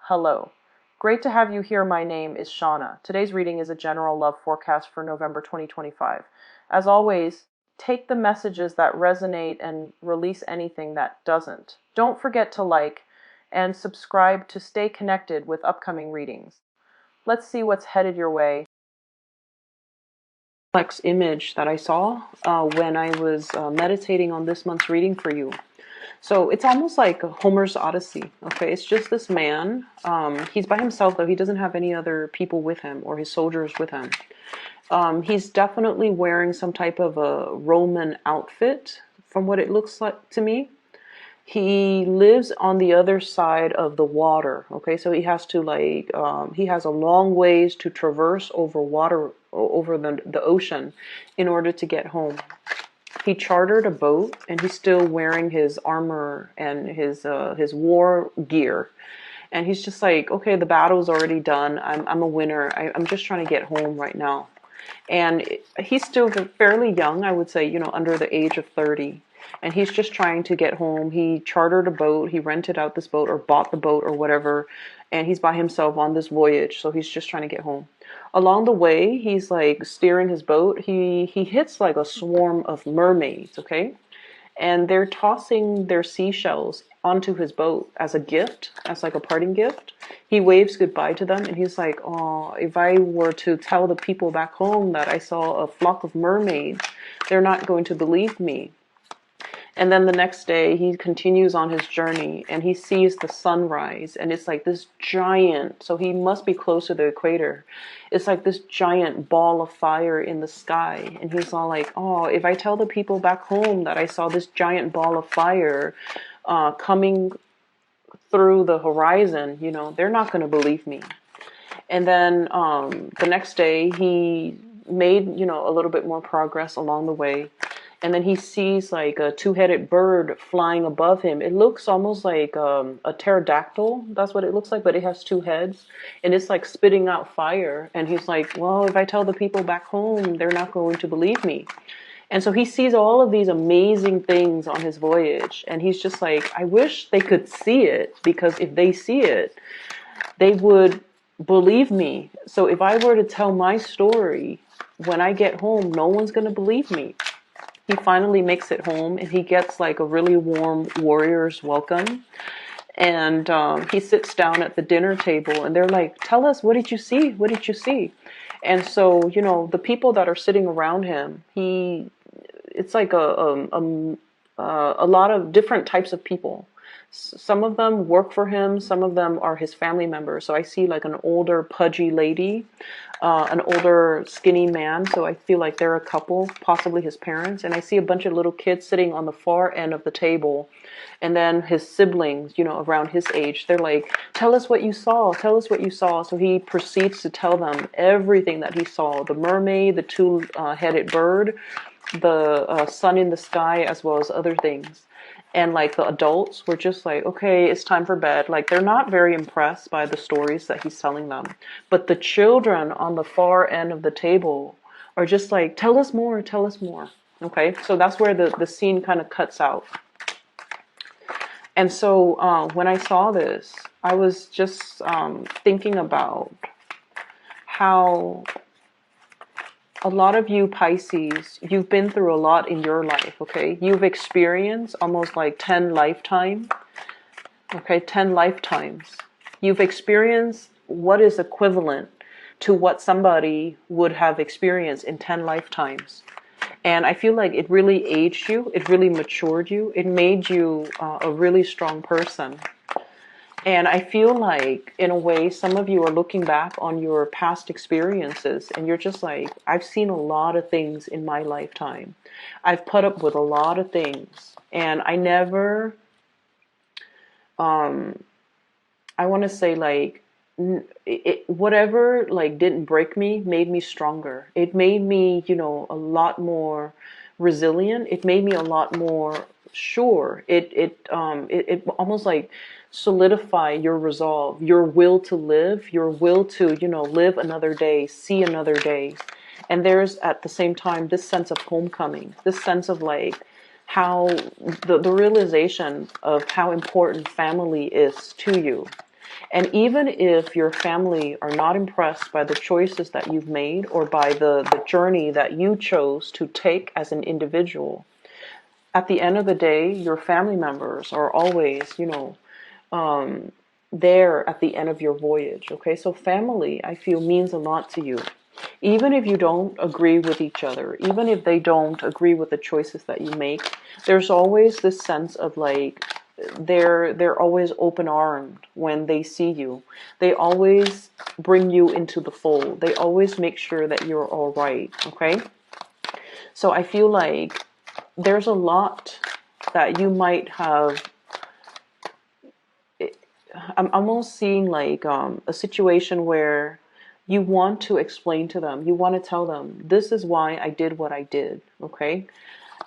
Hello. Great to have you here. My name is Shauna. Today's reading is a general love forecast for November 2025. As always, take the messages that resonate and release anything that doesn't. Don't forget to like and subscribe to stay connected with upcoming readings. Let's see what's headed your way. Next image that I saw when I was meditating on this month's reading for you. So it's almost like Homer's Odyssey. Okay, it's just this man. He's by himself, though. He doesn't have any other people with him or his soldiers with him. He's definitely wearing some type of a Roman outfit, from what it looks like to me. He lives on the other side of the water. Okay, so he has to he has a long ways to traverse over water, over the ocean, in order to get home. He chartered a boat, and he's still wearing his armor and his war gear. And he's just like, okay, the battle's already done. I'm a winner. I'm just trying to get home right now. And he's still fairly young, I would say, under the age of 30. And he's just trying to get home. He chartered a boat. He rented out this boat or bought the boat or whatever. And he's by himself on this voyage. So he's just trying to get home. Along the way, he's like steering his boat. He hits like a swarm of mermaids, okay? And they're tossing their seashells onto his boat as a gift, as like a parting gift. He waves goodbye to them, and he's like, oh, if I were to tell the people back home that I saw a flock of mermaids, they're not going to believe me. And then the next day, he continues on his journey, and he sees the sunrise, and it's like this giant, so he must be close to the equator. It's like this giant ball of fire in the sky, and he's all like, oh, if I tell the people back home that I saw this giant ball of fire coming through the horizon, they're not going to believe me. And then the next day, he made, a little bit more progress along the way. And then he sees like a two-headed bird flying above him. It looks almost like a pterodactyl. That's what it looks like, but it has two heads. And it's like spitting out fire. And he's like, well, if I tell the people back home, they're not going to believe me. And so he sees all of these amazing things on his voyage. And he's just like, I wish they could see it, because if they see it, they would believe me. So if I were to tell my story when I get home, no one's going to believe me. He finally makes it home, and he gets like a really warm warrior's welcome. And he sits down at the dinner table, and they're like, tell us, what did you see? What did you see? And so, the people that are sitting around him, it's like a lot of different types of people. Some of them work for him. Some of them are his family members. So I see like an older pudgy lady, an older skinny man. So I feel like they're a couple, possibly his parents. And I see a bunch of little kids sitting on the far end of the table. And then his siblings, around his age, they're like, tell us what you saw. Tell us what you saw. So he proceeds to tell them everything that he saw. The mermaid, the two-headed bird, the sun in the sky, as well as other things. And like the adults were just like, okay, it's time for bed. Like, they're not very impressed by the stories that he's telling them. But the children on the far end of the table are just like, tell us more, tell us more. Okay, so that's where the scene kind of cuts out. And so when I saw this, I was just thinking about how a lot of you Pisces, you've been through a lot in your life, okay? You've experienced almost like 10 lifetimes, okay? 10 lifetimes. You've experienced what is equivalent to what somebody would have experienced in 10 lifetimes. And I feel like it really aged you. It really matured you. It made you a really strong person. And I feel like, in a way, some of you are looking back on your past experiences, and you're just like, I've seen a lot of things in my lifetime. I've put up with a lot of things. And I never, I want to say, like, whatever, like, didn't break me made me stronger. It made me, a lot more resilient. It made me a lot more sure. It almost like solidify your resolve, your will to live, your will to, live another day, see another day. And there's at the same time this sense of homecoming, this sense of like how the realization of how important family is to you. And even if your family are not impressed by the choices that you've made or by the journey that you chose to take as an individual, at the end of the day, your family members are always, there at the end of your voyage. Okay, so family, I feel, means a lot to you. Even if you don't agree with each other, even if they don't agree with the choices that you make, there's always this sense of like they're always open armed when they see you. They always bring you into the fold. They always make sure that you're all right. Okay, so I feel like there's a lot that you might have. I'm almost seeing like a situation where you want to explain to them, you want to tell them, this is why I did what I did, okay?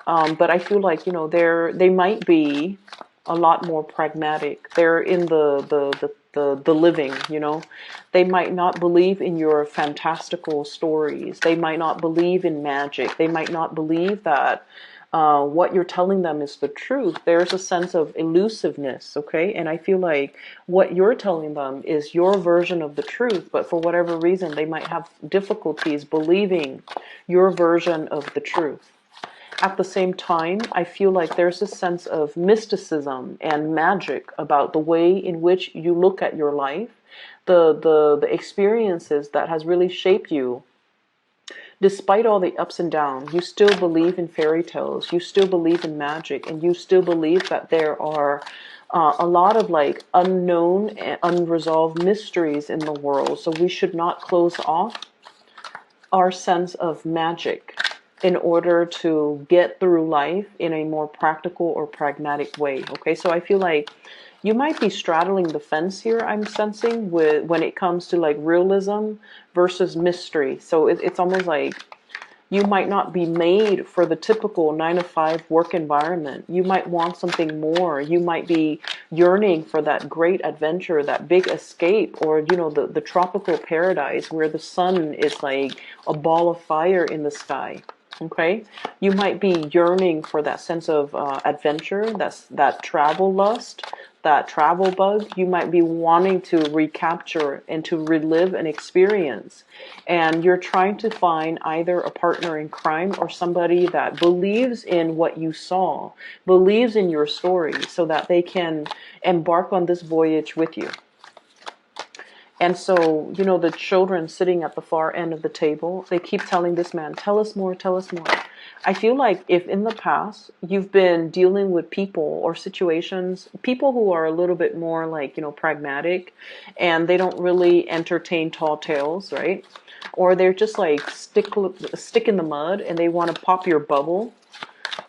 But I feel like, they might be a lot more pragmatic. They're in the living, They might not believe in your fantastical stories. They might not believe in magic. They might not believe that what you're telling them is the truth. There's a sense of elusiveness, okay? And I feel like what you're telling them is your version of the truth, but for whatever reason, they might have difficulties believing your version of the truth. At the same time, I feel like there's a sense of mysticism and magic about the way in which you look at your life, the experiences that has really shaped you. Despite all the ups and downs, you still believe in fairy tales, you still believe in magic, and you still believe that there are a lot of like unknown and unresolved mysteries in the world. So we should not close off our sense of magic in order to get through life in a more practical or pragmatic way. Okay, so I feel like you might be straddling the fence here, I'm sensing, with when it comes to like realism versus mystery. So it's almost like you might not be made for the typical 9 to 5 work environment. You might want something more. You might be yearning for that great adventure, that big escape, or, the tropical paradise where the sun is like a ball of fire in the sky. Okay, you might be yearning for that sense of adventure, that travel lust, that travel bug. You might be wanting to recapture and to relive an experience, and you're trying to find either a partner in crime or somebody that believes in what you saw, believes in your story, so that they can embark on this voyage with you. And so, the children sitting at the far end of the table, they keep telling this man, tell us more, tell us more. I feel like if in the past you've been dealing with people or situations, people who are a little bit more like, pragmatic, and they don't really entertain tall tales, right? Or they're just like stick in the mud and they want to pop your bubble.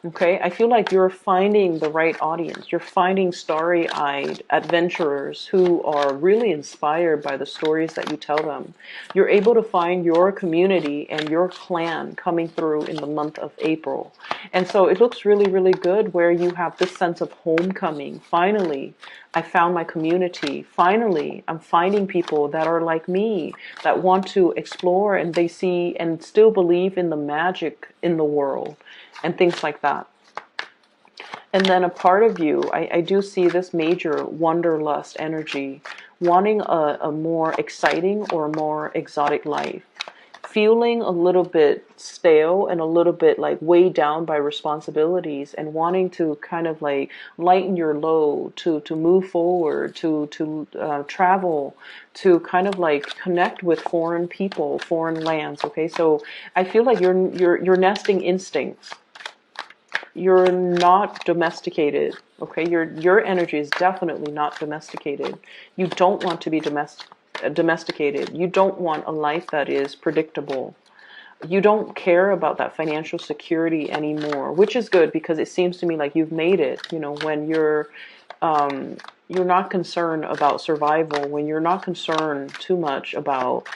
Okay, I feel like you're finding the right audience. You're finding starry-eyed adventurers who are really inspired by the stories that you tell them. You're able to find your community and your clan coming through in the month of April. And so it looks really, really good where you have this sense of homecoming. Finally, I found my community. Finally, I'm finding people that are like me, that want to explore, and they see and still believe in the magic in the world and things like that. And then a part of you, I do see this major wanderlust energy, wanting a more exciting or more exotic life. Feeling a little bit stale and a little bit like weighed down by responsibilities, and wanting to kind of like lighten your load, to move forward, to travel, to kind of like connect with foreign people, foreign lands. Okay, so I feel like your nesting instincts. You're not domesticated. Okay, your energy is definitely not domesticated. You don't want to be domesticated. You don't want a life that is predictable. You don't care about that financial security anymore, which is good because it seems to me like you've made it. When you're not concerned about survival, when you're not concerned too much about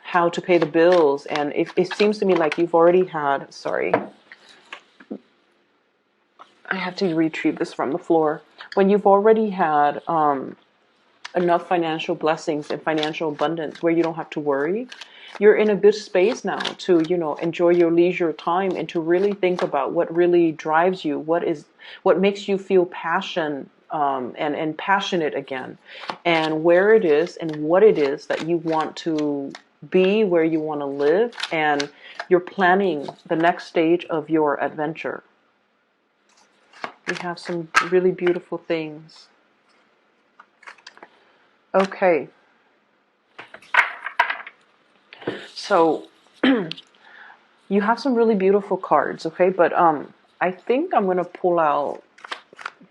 how to pay the bills, and it seems to me like you've already had. Sorry. I have to retrieve this from the floor. When you've already had enough financial blessings and financial abundance where you don't have to worry, you're in a good space now to, enjoy your leisure time and to really think about what really drives you, what makes you feel passion and passionate again, and where it is and what it is that you want to be, where you want to live, and you're planning the next stage of your adventure. We have some really beautiful things. Okay. So you have some really beautiful cards, okay? But I think I'm going to pull out,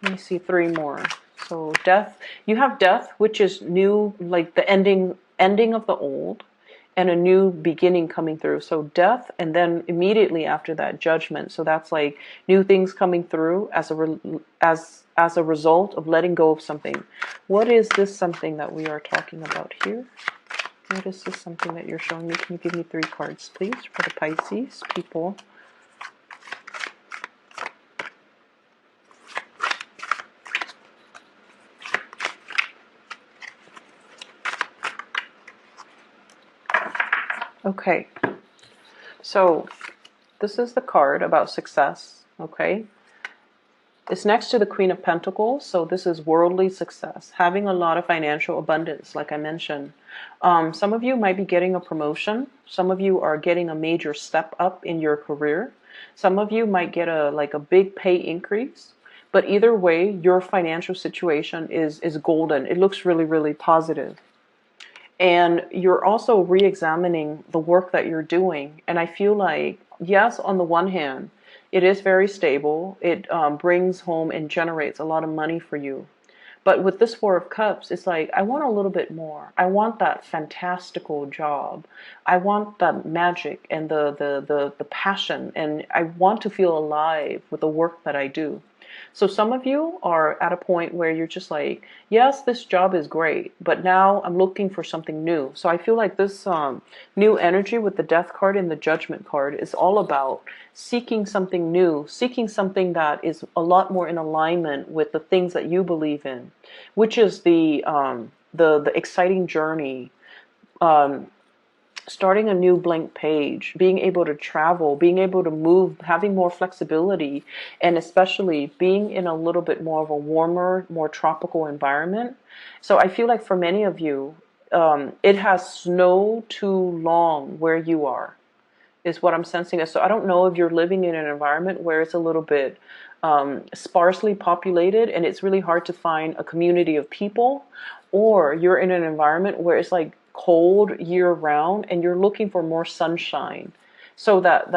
let me see, 3 more. So death, you have death, which is new, like the ending of the old, and a new beginning coming through. So death, and then immediately after that, judgment. So that's like new things coming through as a result of letting go of something. What is this something that we are talking about here? What is this something that you're showing me? Can you give me 3 cards, please, for the Pisces people? Okay, so this is the card about success, okay? It's next to the Queen of Pentacles, so this is worldly success, having a lot of financial abundance, like I mentioned. Some of you might be getting a promotion. Some of you are getting a major step up in your career. Some of you might get a big pay increase. But either way, your financial situation is golden. It looks really, really positive. And you're also re-examining the work that you're doing. And I feel like, yes, on the one hand, it is very stable. It brings home and generates a lot of money for you. But with this 4 of Cups, it's like, I want a little bit more. I want that fantastical job. I want that magic and the passion. And I want to feel alive with the work that I do. So some of you are at a point where you're just like, yes, this job is great, but now I'm looking for something new. So I feel like this new energy with the Death card and the Judgment card is all about seeking something new, seeking something that is a lot more in alignment with the things that you believe in, which is the exciting journey, starting a new blank page, being able to travel, being able to move, having more flexibility, and especially being in a little bit more of a warmer, more tropical environment. So I feel like for many of you, it has snowed too long where you are, is what I'm sensing. So I don't know if you're living in an environment where it's a little bit sparsely populated and it's really hard to find a community of people, or you're in an environment where it's like cold year round and you're looking for more sunshine. So that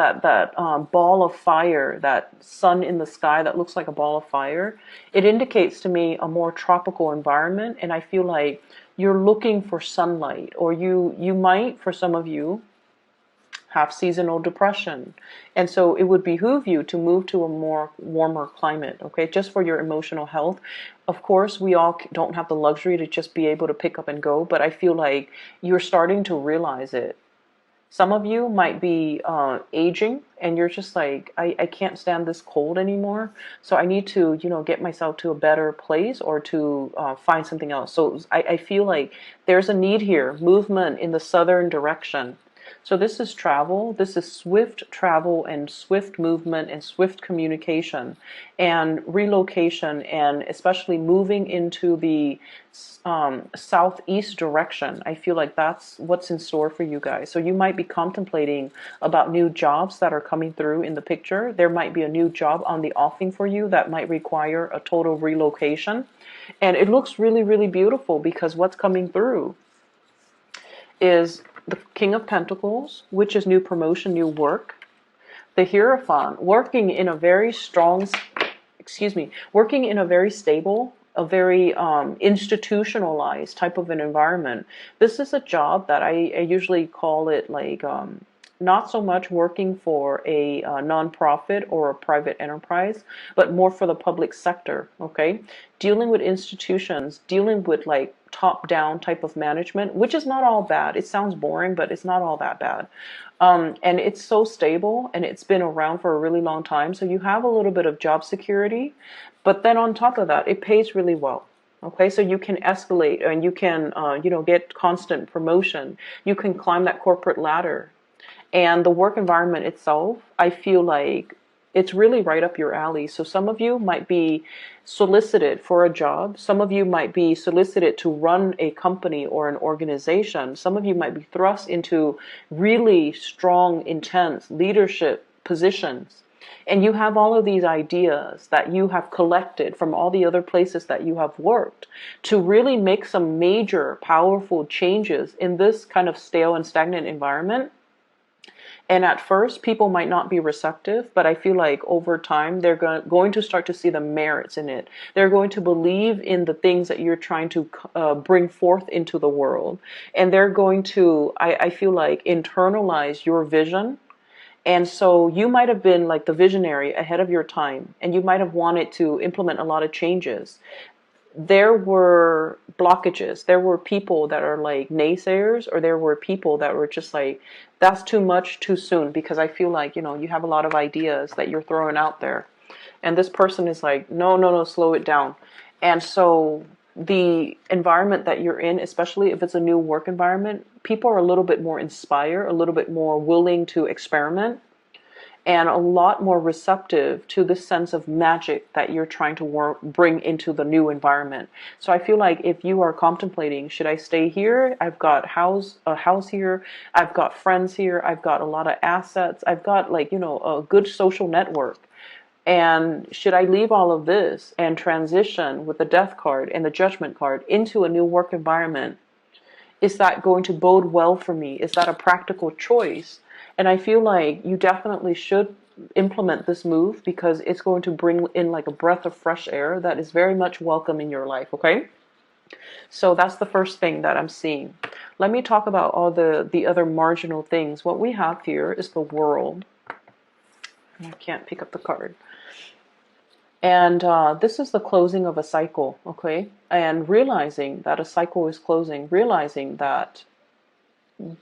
ball of fire, that sun in the sky that looks like a ball of fire, it indicates to me a more tropical environment. And I feel like you're looking for sunlight, or you might, for some of you, have seasonal depression. And so it would behoove you to move to a more warmer climate, okay, just for your emotional health. Of course, we all don't have the luxury to just be able to pick up and go, but I feel like you're starting to realize it. Some of you might be aging and you're just like, I can't stand this cold anymore. So I need to, get myself to a better place, or to find something else. So I feel like there's a need here, movement in the southern direction. So this is travel. This is swift travel and swift movement and swift communication and relocation, and especially moving into the southeast direction. I feel like that's what's in store for you guys. So you might be contemplating about new jobs that are coming through in the picture. There might be a new job on the offing for you that might require a total relocation. And it looks really, really beautiful, because what's coming through is the King of Pentacles, which is new promotion, new work. The Hierophant, working in a very strong, working in a very stable, a very institutionalized type of an environment. This is a job that I usually call it like not so much working for a nonprofit or a private enterprise, but more for the public sector, okay? Dealing with institutions, dealing with like top-down type of management, which is not all bad. It sounds boring, but it's not all that bad. And it's so stable, and it's been around for a really long time. So you have a little bit of job security, but then on top of that, it pays really well. Okay, so you can escalate, and you can, get constant promotion. You can climb that corporate ladder. And the work environment itself, I feel like It's really right up your alley. So some of you might be solicited for a job. Some of you might be solicited to run a company or an organization. Some of you might be thrust into really strong, intense leadership positions. And you have all of these ideas that you have collected from all the other places that you have worked to really make some major, powerful changes in this kind of stale and stagnant environment. And at first, people might not be receptive, but I feel like over time, they're going to start to see the merits in it. They're going to believe in the things that you're trying to bring forth into the world. And they're going to, I feel like, internalize your vision. And so you might have been like the visionary ahead of your time, and you might have wanted to implement a lot of changes. There were blockages. There were people that are like naysayers, or there were people that were just like, that's too much too soon, because I feel like, you have a lot of ideas that you're throwing out there. And this person is like, no, no, no, slow it down. And so the environment that you're in, especially if it's a new work environment, people are a little bit more inspired, a little bit more willing to experiment, and a lot more receptive to this sense of magic that you're trying to bring into the new environment. So I feel like if you are contemplating, should I stay here? I've got a house here. I've got friends here. I've got a lot of assets. I've got like, a good social network. And should I leave all of this and transition with the death card and the judgment card into a new work environment? Is that going to bode well for me? Is that a practical choice? And I feel like you definitely should implement this move, because it's going to bring in like a breath of fresh air that is very much welcome in your life, okay? So that's the first thing that I'm seeing. Let me talk about all the other marginal things. What we have here is the World. I can't pick up the card. And this is the closing of a cycle, okay? And realizing that a cycle is closing, realizing that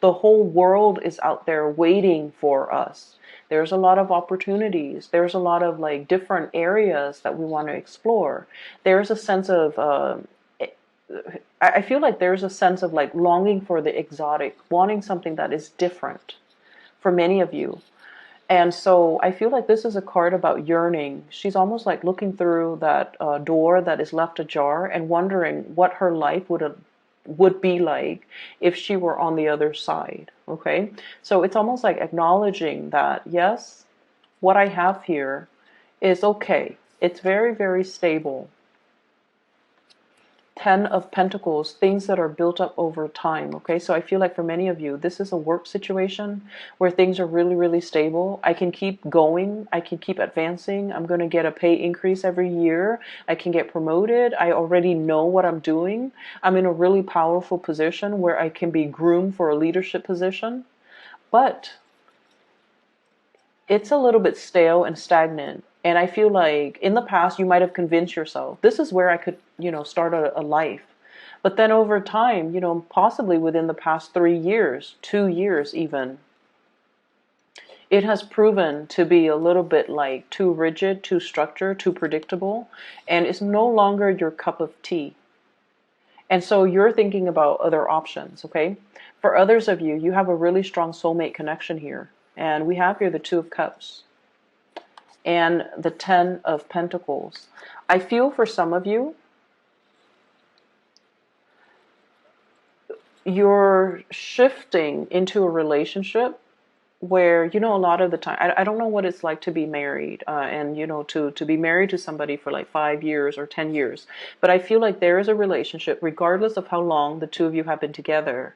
the whole world is out there waiting for us. There's a lot of opportunities. There's a lot of like different areas that we want to explore. There's a sense of, I feel like there's a sense of like longing for the exotic, wanting something that is different for many of you. And so I feel like this is a card about yearning. She's almost like looking through that door that is left ajar and wondering what her life would be like if she were on the other side. Okay, so it's almost like acknowledging that, yes, what I have here is okay. It's very, very stable. 10 of Pentacles, things that are built up over time, okay? So I feel like for many of you, this is a work situation where things are really, really stable. I can keep going. I can keep advancing. I'm going to get a pay increase every year. I can get promoted. I already know what I'm doing. I'm in a really powerful position where I can be groomed for a leadership position. But it's a little bit stale and stagnant. And I feel like in the past, you might have convinced yourself, this is where I could, start a life. But then over time, possibly within the past 3 years, 2 years even, it has proven to be a little bit like too rigid, too structured, too predictable, and it's no longer your cup of tea. And so you're thinking about other options, okay? For others of you, you have a really strong soulmate connection here. And we have here the Two of Cups and the 10 of Pentacles. I feel for some of you, you're shifting into a relationship where, a lot of the time, I don't know what it's like to be married and, to be married to somebody for like 5 years or 10 years. But I feel like there is a relationship, regardless of how long the two of you have been together.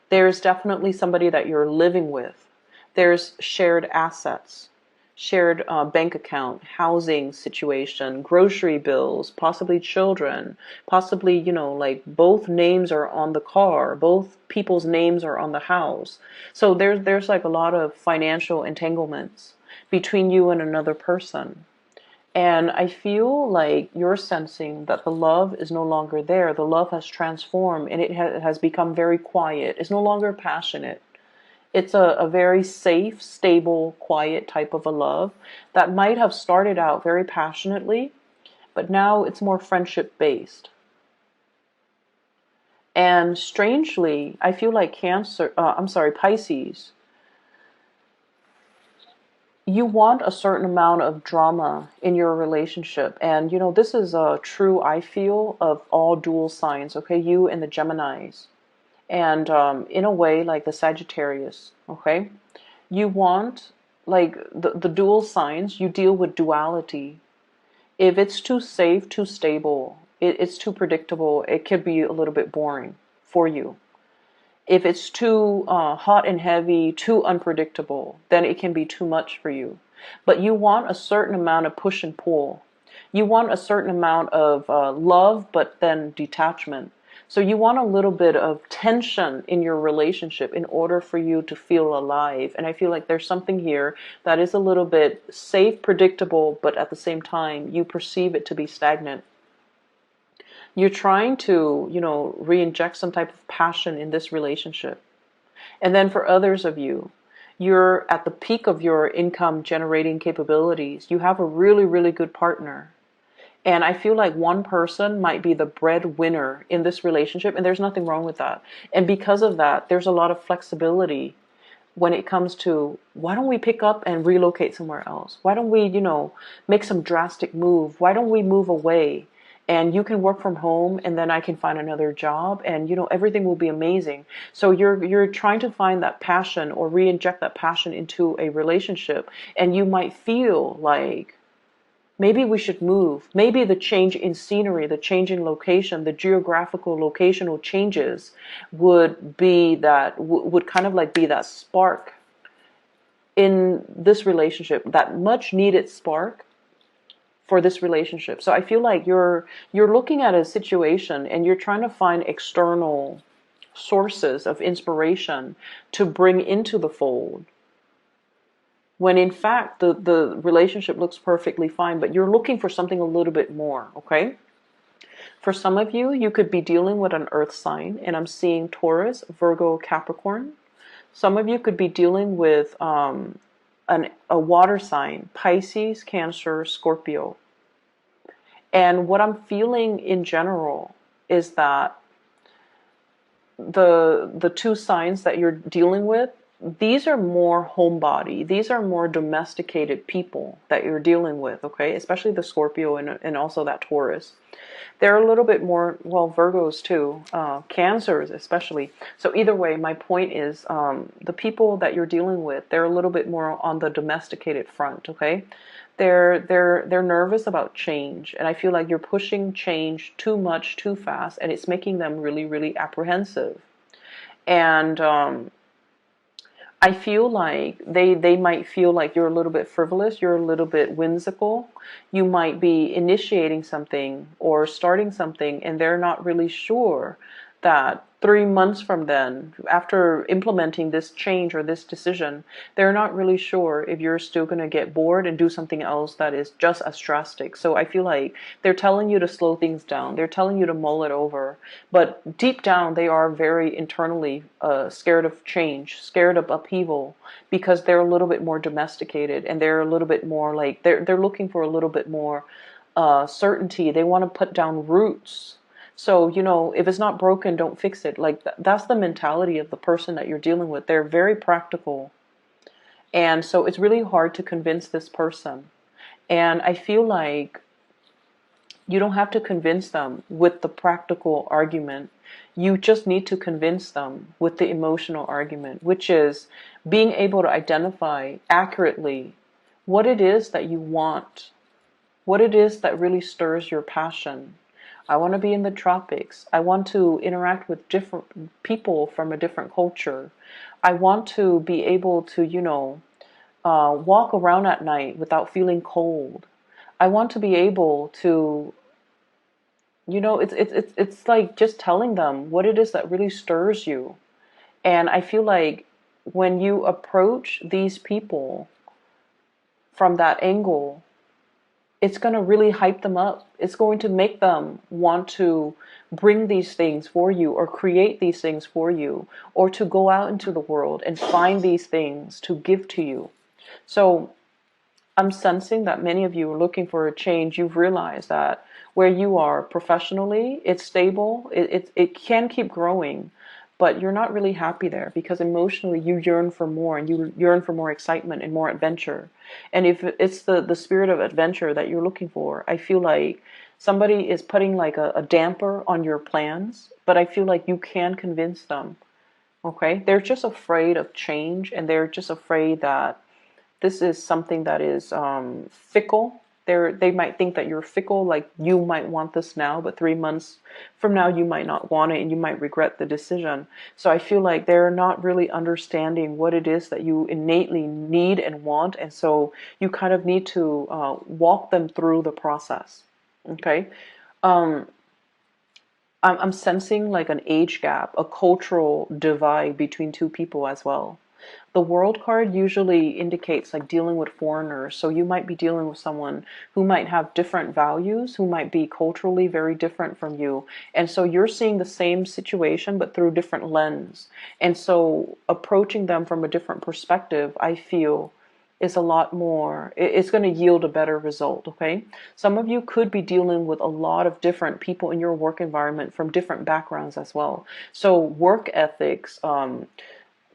There's definitely somebody that you're living with. There's shared assets, shared bank account, housing situation, grocery bills, possibly children, possibly, like both names are on the car, both people's names are on the house. So there's like a lot of financial entanglements between you and another person. And I feel like you're sensing that the love is no longer there. The love has transformed and it has become very quiet. It's no longer passionate. It's a very safe, stable, quiet type of a love that might have started out very passionately, but now it's more friendship based. And strangely, I feel like Pisces, you want a certain amount of drama in your relationship. And, this is true, I feel, of all dual signs, okay? You and the Geminis. And in a way, like the Sagittarius, okay? You want, like, the dual signs, you deal with duality. If it's too safe, too stable, it's too predictable, it could be a little bit boring for you. If it's too hot and heavy, too unpredictable, then it can be too much for you. But you want a certain amount of push and pull. You want a certain amount of love, but then detachment. So you want a little bit of tension in your relationship in order for you to feel alive. And I feel like there's something here that is a little bit safe, predictable, but at the same time, you perceive it to be stagnant. You're trying to, re-inject some type of passion in this relationship. And then for others of you, you're at the peak of your income generating capabilities. You have a really, really good partner. And I feel like one person might be the breadwinner in this relationship, and there's nothing wrong with that. And because of that, there's a lot of flexibility when it comes to, why don't we pick up and relocate somewhere else? Why don't we, make some drastic move? Why don't we move away? And you can work from home, and then I can find another job, and everything will be amazing. So you're trying to find that passion or re-inject that passion into a relationship, and you might feel like, maybe we should move. Maybe the change in scenery, the change in location, the geographical locational changes would be that, would kind of like be that spark in this relationship, that much needed spark for this relationship. So I feel like you're looking at a situation and you're trying to find external sources of inspiration to bring into the fold, when in fact the relationship looks perfectly fine, but you're looking for something a little bit more, okay? For some of you, you could be dealing with an earth sign, and I'm seeing Taurus, Virgo, Capricorn. Some of you could be dealing with a water sign, Pisces, Cancer, Scorpio. And what I'm feeling in general is that the two signs that you're dealing with, these are more homebody. These are more domesticated people that you're dealing with, okay? Especially the Scorpio and also that Taurus. They're a little bit more, well, Virgos too, Cancers especially. So either way, my point is the people that you're dealing with, they're a little bit more on the domesticated front, okay? They're nervous about change, and I feel like you're pushing change too much, too fast, and it's making them really, really apprehensive. And I feel like they might feel like you're a little bit frivolous, you're a little bit whimsical. You might be initiating something or starting something, and they're not really sure that 3 months from then, after implementing this change or this decision, they're not really sure if you're still going to get bored and do something else that is just as drastic. So I feel like they're telling you to slow things down. They're telling you to mull it over. But deep down, they are very internally scared of change, scared of upheaval, because they're a little bit more domesticated, and they're a little bit more like, they're looking for a little bit more certainty. They want to put down roots. So, if it's not broken, don't fix it. Like, that's the mentality of the person that you're dealing with. They're very practical. And so it's really hard to convince this person. And I feel like you don't have to convince them with the practical argument. You just need to convince them with the emotional argument, which is being able to identify accurately what it is that you want, what it is that really stirs your passion. I want to be in the tropics. I want to interact with different people from a different culture. I want to be able to, walk around at night without feeling cold. I want to be able to, it's like just telling them what it is that really stirs you. And I feel like when you approach these people from that angle, it's going to really hype them up. It's going to make them want to bring these things for you, or create these things for you, or to go out into the world and find these things to give to you. So I'm sensing that many of you are looking for a change. You've realized that where you are professionally, it's stable. It can keep growing, but you're not really happy there because emotionally you yearn for more, and you yearn for more excitement and more adventure. And if it's the spirit of adventure that you're looking for, I feel like somebody is putting like a damper on your plans, but I feel like you can convince them. Okay, they're just afraid of change, and they're just afraid that this is something that is fickle. They might think that you're fickle, like you might want this now, but 3 months from now you might not want it and you might regret the decision. So I feel like they're not really understanding what it is that you innately need and want, and so you kind of need to walk them through the process. Okay. Um, I'm sensing like an age gap, a cultural divide between two people as well. The world card usually indicates like dealing with foreigners. So you might be dealing with someone who might have different values, who might be culturally very different from you. And so you're seeing the same situation, but through different lens. And so approaching them from a different perspective, I feel, is a lot more, it's going to yield a better result. Okay, some of you could be dealing with a lot of different people in your work environment from different backgrounds as well. So work ethics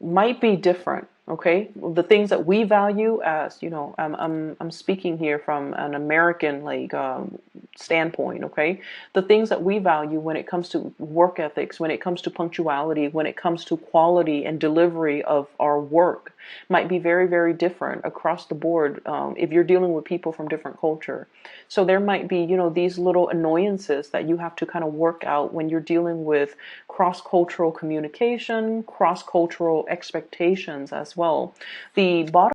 might be different. Okay, the things that we value, as you know, I'm speaking here from an American like standpoint. Okay, the things that we value when it comes to work ethics, when it comes to punctuality, when it comes to quality and delivery of our work, might be very, very different across the board if you're dealing with people from different culture. So there might be, you know, these little annoyances that you have to kind of work out when you're dealing with cross-cultural communication, cross-cultural expectations as well. The bottom